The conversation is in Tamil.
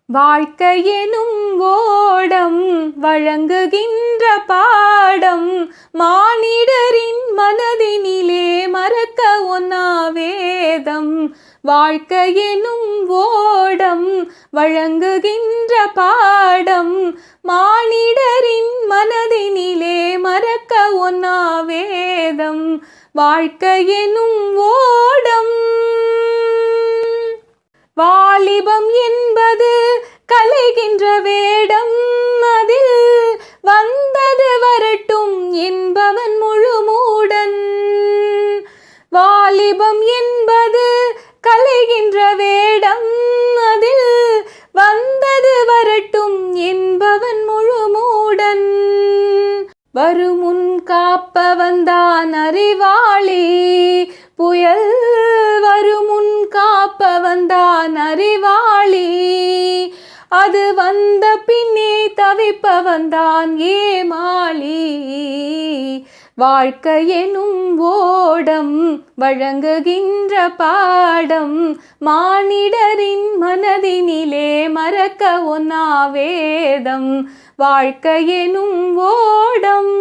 வாழ்க்கையெனும் ஓடம் வழங்குகின்ற பாடம் மானிடரின் மனதினிலே மறக்க ஒண்ணா வேதம். வாழ்க்கையெனும் ஓடம் வழங்குகின்ற பாடம் மானிடரின் மனதினிலே மறக்க ஒண்ணா வேதம். வாழ்க்கையெனும் ஓடம். வாலிபம் என்பது கலைகின்ற வேடம், அதில் வந்தது வரட்டும் என்பவன் முழு மூடன். வாலிபம் என்பது கலைகின்ற வேடம், அதில் வந்தது வரட்டும் என்பவன் முழு மூடன். வருமுன் காப்பவன்தான் அறிவாளி, புயல் வருமுன் காப்பவன்தான் அறிவாளி, அது வந்த பின்னே தவிப்பவன்தான் ஏமாளி. வாழ்க்கையெனும் ஓடம் வழங்குகின்ற பாடம் மானிடரின் மனதினிலே மறக்க ஒண்ணா வேதம். வாழ்க்கையெனும் ஓடம்.